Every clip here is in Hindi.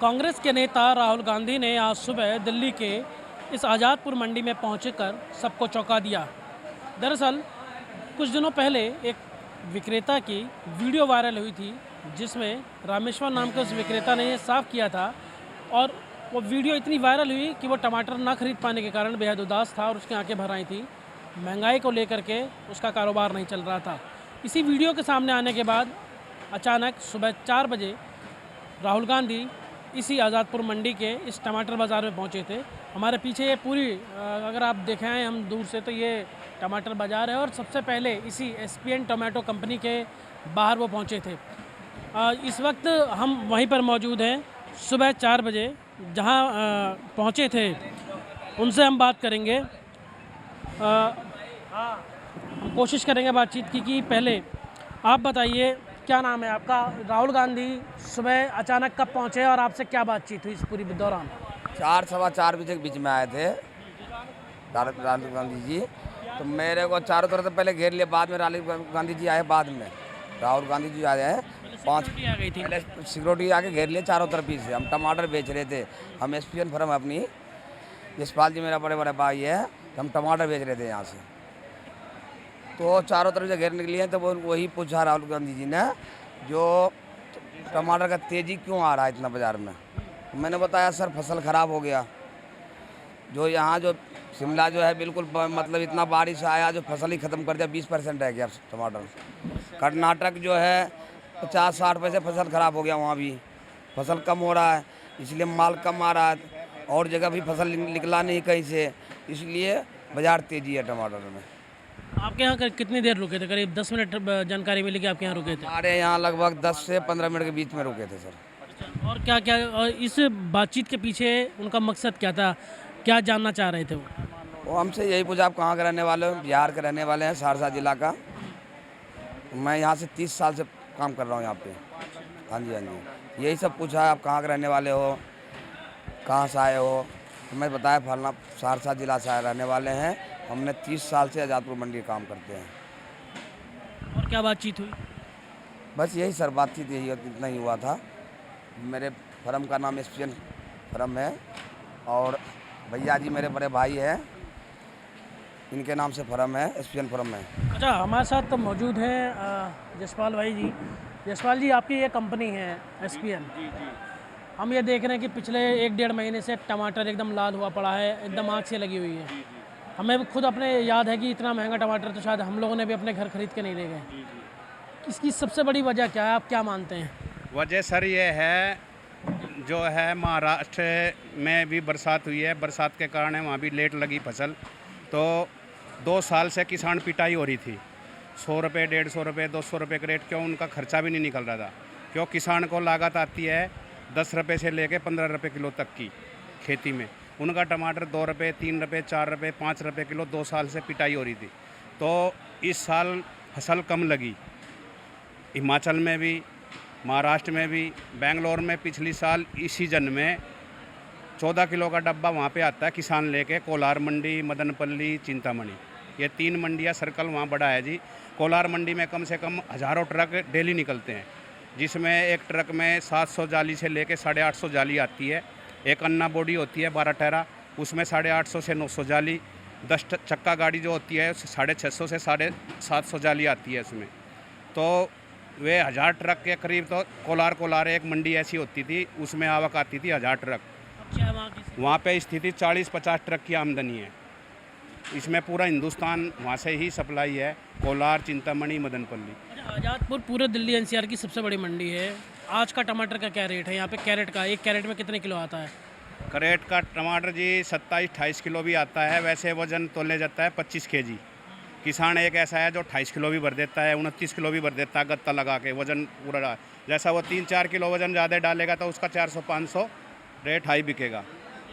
कांग्रेस के नेता राहुल गांधी ने आज सुबह दिल्ली के इस आज़ादपुर मंडी में पहुंचकर सबको चौंका दिया। दरअसल कुछ दिनों पहले एक विक्रेता की वीडियो वायरल हुई थी, जिसमें रामेश्वर नाम के उस विक्रेता ने ये साफ किया था और वो वीडियो इतनी वायरल हुई कि वो टमाटर ना खरीद पाने के कारण बेहद उदास था और उसकी आंखें भर आई थी। महंगाई को लेकर के उसका कारोबार नहीं चल रहा था। इसी वीडियो के सामने आने के बाद अचानक सुबह 4 बजे राहुल गांधी इसी आज़ादपुर मंडी के इस टमाटर बाज़ार में पहुंचे थे। हमारे पीछे ये पूरी अगर आप देखें हैं हम दूर से, तो ये टमाटर बाज़ार है और सबसे पहले इसी एसपीएन टोमेटो कंपनी के बाहर वो पहुंचे थे। इस वक्त हम वहीं पर मौजूद हैं, सुबह 4 बजे जहां पहुंचे थे उनसे हम बात करेंगे। हम कोशिश करेंगे बातचीत की कि पहले आप बताइए, क्या नाम है आपका? राहुल गांधी सुबह अचानक कब पहुंचे और आपसे क्या बातचीत हुई इस पूरी दौरान? 4 सवा 4 बजे के बीच में आए थे राहुल गांधी जी। तो मेरे को चारों तरफ से पहले घेर लिया, बाद में राहुल गांधी जी आए। बाद में राहुल गांधी जी आए हैं, 5 आ गई थी। पहले सिक्योरिटी आके घेर लिए चारों तरफ ही से। हम टमाटर बेच रहे थे, हम एसपीएन फर्म है अपनी, यशपाल जी मेरा बड़े भाई है, तो हम टमाटर बेच रहे थे यहाँ से। तो चारों तरफ से घेरने के लिए तो वो वही पूछा राहुल गांधी जी ने, जो टमाटर का तेज़ी क्यों आ रहा है इतना बाज़ार में। तो मैंने बताया सर फसल ख़राब हो गया, जो यहाँ जो शिमला जो है बिल्कुल मतलब इतना बारिश आया जो फसल ही ख़त्म कर दिया, 20% रह गया टमाटर। कर्नाटक जो है 50-60 पैसे फसल ख़राब हो गया, वहाँ भी फसल कम हो रहा है, इसलिए माल कम आ रहा है। और जगह भी फसल निकला नहीं कहीं से, इसलिए बाज़ार तेज़ी है टमाटर में। आपके यहाँ कितनी देर रुके थे? करीब 10 मिनट जानकारी मिली कि आपके यहाँ रुके थे। हमारे यहाँ लगभग 10 से 15 मिनट के बीच में रुके थे सर। और क्या क्या और इस बातचीत के पीछे उनका मकसद क्या था? क्या जानना चाह रहे थे वो हमसे यही पूछा, आप कहाँ के रहने वाले हो? बिहार के रहने वाले हैं, सहरसा जिला का। मैं यहाँ से 30 साल से काम कर रहा हूँ यहाँ पे। हाँ जी, हाँ जी, यही सब पूछा, आप कहाँ के रहने वाले हो, कहाँ से आए हो? तो मैं बताया फलना सहरसा जिला से रहने वाले हैं, हमने 30 साल से आज़ादपुर मंडी काम करते हैं। और क्या बातचीत हुई? बस यही सर, बातचीत यही इतना ही हुआ था। मेरे फर्म का नाम एसपीएन फर्म है और भैया जी मेरे बड़े भाई हैं, इनके नाम से फर्म है, एसपीएन फर्म है। अच्छा, हमारे साथ तो मौजूद हैं यशपाल भाई जी। यशपाल जी, आपकी ये कंपनी है एसपीएन। हम ये देख रहे हैं कि पिछले 1-1.5 महीने से टमाटर एकदम लाल हुआ पड़ा है, एकदम आँख से लगी हुई है। हमें खुद अपने याद है कि इतना महंगा टमाटर तो शायद हम लोगों ने भी अपने घर खरीद के नहीं ले गए। इसकी सबसे बड़ी वजह क्या है, आप क्या मानते हैं? वजह सर ये है, जो है महाराष्ट्र में भी बरसात हुई है, बरसात के कारण वहाँ भी लेट लगी फसल। तो 2 साल से किसान पिटाई हो रही थी, 100 रुपये, 150 रुपये, 200 रुपये का रेट, क्यों उनका खर्चा भी नहीं निकल रहा था। क्यों किसान को लागत आती है 10 रुपये से लेके 15 रुपये किलो तक की खेती में। उनका टमाटर 2 रुपये, 3 रुपये, 4 रुपये, 5 रुपये किलो 2 साल से पिटाई हो रही थी। तो इस साल फसल कम लगी, हिमाचल में भी, महाराष्ट्र में भी, बेंगलोर में पिछली साल इस सीजन में 14 किलो का डब्बा वहाँ पे आता है किसान लेके। कोलार मंडी, मदनपल्ली, चिंतामणि, ये 3 मंडियाँ सर्कल वहाँ बड़ा है जी। कोलार मंडी में कम से कम हज़ारों ट्रक डेली निकलते हैं, जिसमें एक ट्रक में 700 जाली से लेके 850 जाली आती है। एक अन्ना बॉडी होती है 12 टैरा, उसमें 850 से 900 जाली। 10 चक्का गाड़ी जो होती है 650 से 750 जाली आती है उसमें। तो वे 1000 ट्रक के करीब, तो कोलार एक मंडी ऐसी होती थी, उसमें आवक आती थी 1000 ट्रक। क्या वहाँ पे स्थिति 40-50 ट्रक की आमदनी है। इसमें पूरा हिंदुस्तान वहाँ से ही सप्लाई है, कोलार, चिंतामणि, मदनपल्ली। आज़ादपुर पूरे दिल्ली एनसीआर की सबसे बड़ी मंडी है। आज का टमाटर का क्या रेट है यहाँ पे? कैरेट का, एक कैरेट में कितने किलो आता है? कैरेट का टमाटर जी 27-28 किलो भी आता है। वैसे वजन तोले जाता है 25 kg। किसान एक ऐसा है जो 28 किलो भी भर देता है, 29 किलो भी भर देता है गत्ता लगा के, वजन पूरा। जैसा वो 3-4 किलो वजन ज़्यादा डालेगा तो उसका 400-500 रेट हाई बिकेगा।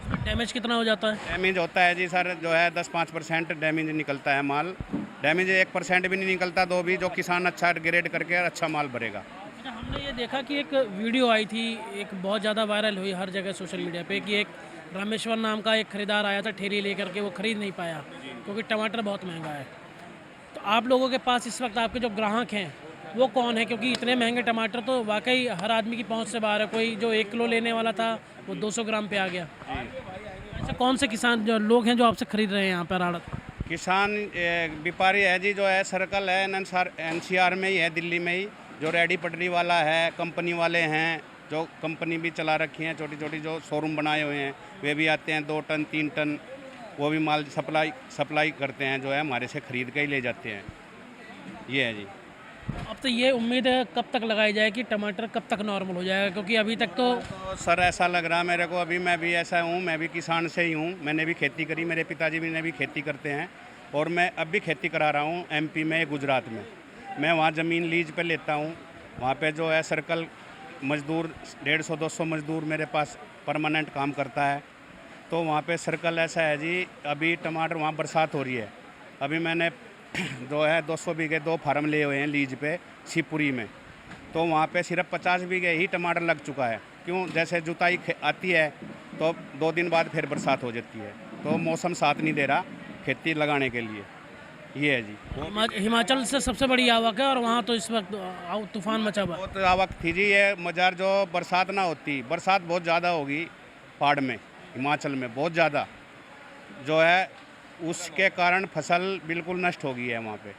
इसमें डैमेज कितना हो जाता है? डैमेज होता है जी सर, जो है 10-5% डैमेज निकलता है माल। डैमेज 1% भी नहीं निकलता तो भी जो किसान अच्छा ग्रेड करके अच्छा माल भरेगा। अच्छा, हमने ये देखा कि एक वीडियो आई थी, एक बहुत ज़्यादा वायरल हुई हर जगह सोशल मीडिया पे, कि एक रामेश्वर नाम का एक ख़रीदार आया था ठेली लेकर के, वो ख़रीद नहीं पाया क्योंकि टमाटर बहुत महंगा है। तो आप लोगों के पास इस वक्त आपके जो ग्राहक हैं वो कौन है? क्योंकि इतने महंगे टमाटर तो वाकई हर आदमी की पहुंच से बाहर है। कोई जो 1 किलो लेने वाला था वो 200 ग्राम पे आ गया। ऐसे कौन से किसान जो लोग हैं जो आपसे खरीद रहे हैं यहाँ पर आड़त? किसान व्यापारी है जी, जो है सर्कल है एनसीआर में ही है, दिल्ली में ही, जो रेडी पटरी वाला है, कंपनी वाले हैं, जो कंपनी भी चला रखी हैं, छोटी छोटी जो शोरूम बनाए हुए हैं, वे भी आते हैं 2 टन 3 टन, वो भी माल सप्लाई करते हैं, जो है हमारे से ख़रीद के ही ले जाते हैं। ये है जी। अब तो ये उम्मीद है कब तक लगाई जाए कि टमाटर कब तक नॉर्मल हो जाएगा? क्योंकि अभी तक तो तो सर ऐसा लग रहा है मेरे को, अभी मैं भी ऐसा हूँ, मैं भी किसान से ही हूँ, मैंने भी खेती करी, मेरे पिताजी भी ने भी खेती करते हैं, और मैं अब भी खेती करा रहा हूँ एमपी में, गुजरात में। मैं वहाँ ज़मीन लीज पे लेता हूँ, वहाँ पे जो है सर्कल मज़दूर 150-200 मज़दूर मेरे पास परमानेंट काम करता है। तो वहाँ पे सर्कल ऐसा है जी, अभी टमाटर वहाँ बरसात हो रही है, अभी मैंने जो है 200 बीघे 2 फार्म लिए हुए हैं लीज पे शिवपुरी में, तो वहाँ पे सिर्फ 50 बीघे ही टमाटर लग चुका है। क्यों? जैसे जुताई आती है तो 2 दिन बाद फिर बरसात हो जाती है, तो मौसम साथ नहीं दे रहा खेती लगाने के लिए। ये है जी। हिमाचल से सबसे बड़ी आवक है और वहाँ तो इस वक्त तूफान मचा हुआ है। बहुत आवक थी जी, ये मजार जो बरसात ना होती, बरसात बहुत ज़्यादा होगी पहाड़ में, हिमाचल में बहुत ज़्यादा, जो है उसके कारण फसल बिल्कुल नष्ट हो गई है वहाँ पे।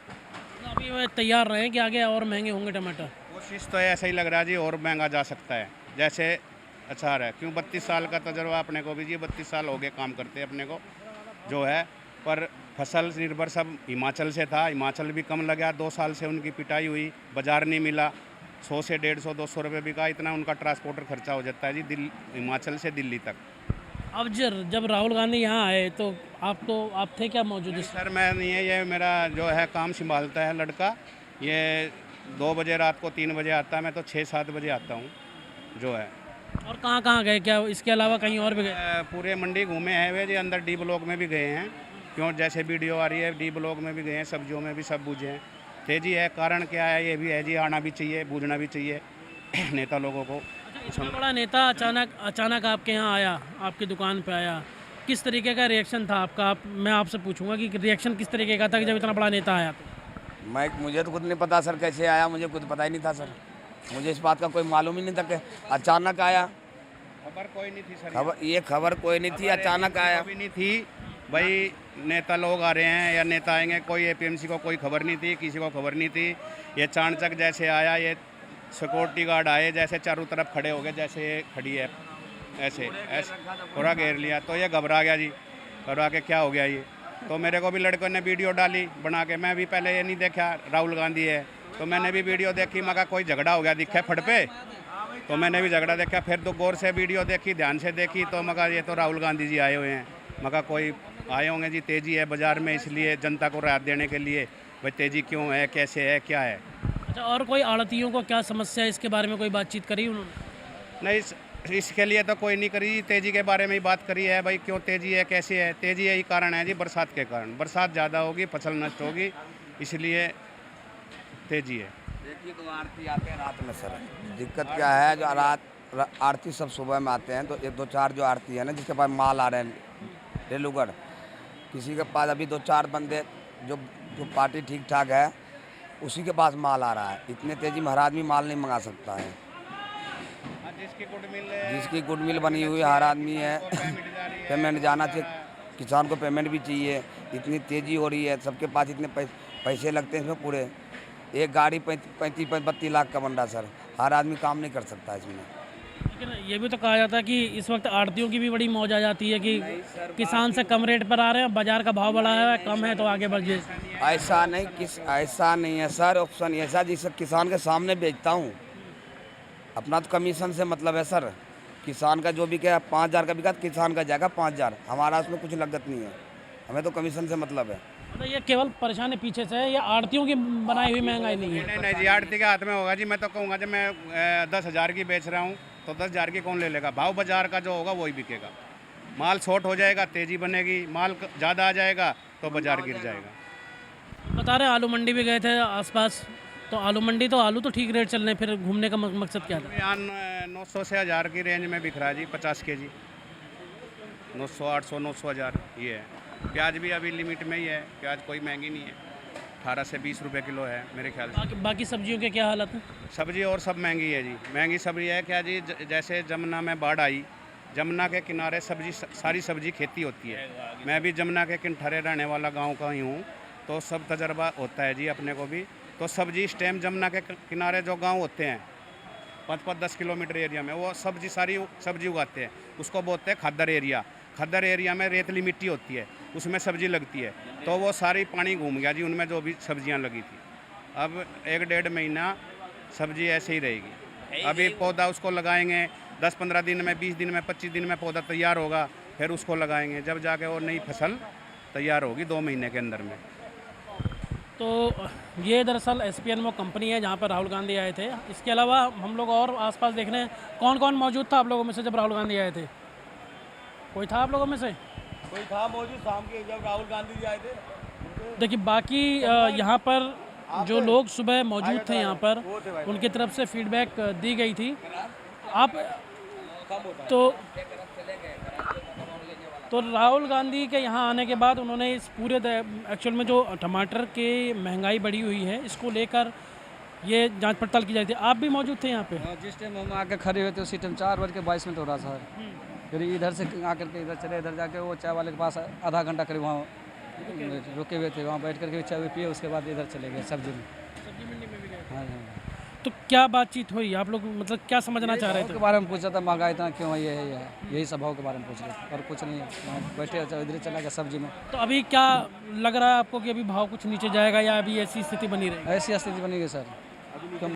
अभी वे तैयार रहे कि आगे और महंगे होंगे टमाटर? कोशिश तो ऐसा ही लग रहा है जी, और महंगा जा सकता है, जैसे अच्छा है। क्यों? 32 साल का तजर्बा अपने को भी जी, 32 साल हो गए काम करते अपने को, जो है। पर फसल निर्भर सब हिमाचल से था, हिमाचल भी कम लगा, 2 साल से उनकी पिटाई हुई, बाज़ार नहीं मिला, 100 से 150-200 रुपये बिका, इतना उनका ट्रांसपोर्टर खर्चा हो जाता है जी हिमाचल से दिल्ली तक। अब जब राहुल गांधी यहाँ आए तो आप थे क्या मौजूद? सर मैं नहीं है, ये मेरा जो है काम संभालता है लड़का, ये 2 बजे रात को 3 बजे आता है, मैं तो 6-7 बजे आता हूँ, जो है। और कहाँ गए? क्या इसके अलावा कहीं और भी गए? पूरे मंडी घूमे हैं वे जी, अंदर डी ब्लॉक में भी गए हैं, क्यों जैसे वीडियो आ रही है डी ब्लॉक में भी गए हैं, सब्जियों में भी सब बूझे हैं। तेजी है, कारण क्या है ये भी है जी, आना भी चाहिए, बूझना भी चाहिए नेता लोगों को। इतना बड़ा नेता अचानक आपके यहाँ आया, आपकी दुकान पे आया, किस तरीके का रिएक्शन था आपका? मैं आपसे पूछूंगा कि रिएक्शन किस तरीके का था कि जब इतना बड़ा नेता आया तो? मुझे तो खुद नहीं पता सर कैसे आया, मुझे खुद पता ही नहीं था सर, मुझे इस बात का कोई मालूम ही नहीं था कि अचानक आया। खबर कोई नहीं थी सर, खबर कोई नहीं थी, अचानक आया। भी नहीं थी भाई, नेता लोग आ रहे हैं या नेता आएंगे, कोई एपीएमसी को कोई खबर नहीं थी, किसी को खबर नहीं थी। ये चाणचक जैसे आया, ये सिक्योरिटी गार्ड आए, जैसे चारों तरफ खड़े हो गए, जैसे ये खड़ी है ऐसे पूरा घेर लिया, तो ये घबरा गया जी, घबरा के क्या हो गया ये। तो मेरे को भी लड़कों ने वीडियो डाली बना के, मैं भी पहले ये नहीं देखा राहुल गांधी है, तो मैंने भी वीडियो देखी, मगर कोई झगड़ा हो गया दिखे फट पे, तो मैंने भी झगड़ा देखा, फिर तो गौर से वीडियो देखी, ध्यान से देखी, तो मगर ये तो राहुल गांधी जी आए हुए हैं, मगर कोई आए होंगे जी, तेज़ी है बाज़ार में, इसलिए जनता को राहत देने के लिए। भाई तेज़ी क्यों है, कैसे है, क्या है? अच्छा, और कोई आड़तियों को क्या समस्या है, इसके बारे में कोई बातचीत करी उन्होंने? नहीं, इसके लिए तो कोई नहीं करी, तेज़ी के बारे में ही बात करी है भाई, क्यों तेज़ी है, कैसे है। तेज़ी यही कारण है जी, बरसात के कारण, बरसात ज़्यादा होगी, फसल नष्ट होगी, इसलिए तेज़ी है। देखिए तो आरती आते हैं रात में सर, दिक्कत क्या है, जो रात आरती सब सुबह में आते हैं, तो 1-2-4 जो आरती है ना, जिसके पास माल आ रहे हैं रेलूगढ़, किसी के पास अभी 2-4 बंदे जो पार्टी ठीक ठाक है उसी के पास माल आ रहा है, इतने तेज़ी में हर आदमी माल नहीं मंगा सकता है। जिसकी गुड मिल बनी हुई हर आदमी है, पेमेंट जाना चाहिए, किसान को पेमेंट भी चाहिए, इतनी तेज़ी हो रही है, सबके पास इतने पैसे लगते हैं इसमें, पूरे एक गाड़ी 35-32 लाख का बंडा सर, हर आदमी काम नहीं कर सकता इसमें। लेकिन ये भी तो कहा जाता है कि इस वक्त आड़तियों की भी बड़ी मौज आ जाती है कि किसान से कम रेट पर आ रहे हैं, बाजार का भाव बढ़ा है, कम है तो आगे बढ़ जाए। ऐसा नहीं है सर, ऑप्शन ऐसा जिससे किसान के सामने बेचता हूँ, अपना तो कमीशन से मतलब है सर, किसान का जो भी क्या 5,000 का बिका, किसान का जाएगा 5,000, हमारा उसमें कुछ लागत नहीं है, हमें तो कमीशन से मतलब है। तो ये केवल परेशानी पीछे से है, ये आड़तियों की बनाई हुई महंगाई नहीं है? नहीं जी, आड़ती के हाथ में होगा जी। मैं तो कहूँगा जब मैं 10,000 की बेच रहा हूँ तो 10,000 की कौन ले लेगा? भाव बाजार का जो होगा वही बिकेगा, माल शॉर्ट हो जाएगा, तेज़ी बनेगी, माल ज़्यादा आ जाएगा तो बाजार गिर जाएगा। बता रहे आलू मंडी भी गए थे आसपास, तो आलू मंडी तो आलू तो ठीक रेट चल रहे, फिर घूमने का मकसद क्या था? यहाँ 900 से 1,000 की रेंज में बिक रहा है जी, 50 kg 900, 800, 900, 1,000 ये है। प्याज भी अभी लिमिट में ही है, प्याज कोई महंगी नहीं है, 18 से 20 रुपए किलो है मेरे ख्याल से। बाकी सब्जियों के क्या हालत है? सब्जी और सब महंगी है जी, महंगी सब्जी है क्या जी, जैसे जमुना में बाढ़ आई, जमुना के किनारे सारी सब्जी खेती होती है। मैं भी जमुना के किनारे रहने वाला गांव का ही हूँ, तो सब तजर्बा होता है जी अपने को भी। तो सब्जी इस टाइम जमुना के किनारे जो गांव होते हैं 5-10 किलोमीटर एरिया में, वो सारी सब्जी उगाते हैं, उसको बोलते हैं खद्दर एरिया। खद्दर एरिया में रेतली मिट्टी होती है, उसमें सब्जी लगती है, तो वो सारी पानी घूम गया जी उनमें जो भी सब्जियां लगी थी। अब 1-1.5 महीना सब्जी ऐसे ही रहेगी। अभी पौधा उसको लगाएंगे 10-15 दिन में, 20 दिन में, 25 दिन में पौधा तैयार होगा, फिर उसको लगाएंगे, जब जाके वो नई फसल तैयार होगी 2 महीने के अंदर में। तो ये दरअसल एसपीएनमो कंपनी है जहाँ पर राहुल गांधी आए थे। इसके अलावा हम लोग और आसपास देख रहे हैं, कौन कौन मौजूद था आप लोगों में से जब राहुल गांधी आए थे? कोई था आप लोगों में से? कोई था मौजूद शाम के जब राहुल गांधी जी आए थे। देखिए बाकी यहाँ पर जो लोग सुबह मौजूद थे यहाँ पर, उनकी तरफ से फीडबैक दी गई थी। आप तो राहुल गांधी के यहाँ आने के बाद उन्होंने इस पूरे एक्चुअल में जो टमाटर की महंगाई बढ़ी हुई है, इसको लेकर ये जांच पड़ताल की जाती है। आप भी मौजूद थे यहाँ पे? जिस टाइम हम आके खड़े हुए थे उसी टाइम 4:22 हो रहा था सर। फिर इधर से आकर के इधर चले, इधर जाके वो चाय वाले के पास आधा घंटा करीब वहाँ रुके हुए थे, वहाँ बैठ करके चाय पिए, उसके बाद इधर चले गए सब्जी मंडी में भी गए। हाँ। तो क्या बातचीत हुई? आप लोग मतलब क्या समझना चाह रहे थे? के बारे में पूछा था, महंगाई इतना क्यों है, ये है यही सब भाव के बारे में पूछ रहे थे, और कुछ नहीं है। वहाँ बैठे इधर चला गया सब्जी में। तो अभी क्या लग रहा है आपको कि अभी भाव कुछ नीचे जाएगा या अभी ऐसी स्थिति बनी रहेगी? ऐसी स्थिति बनी गई सर।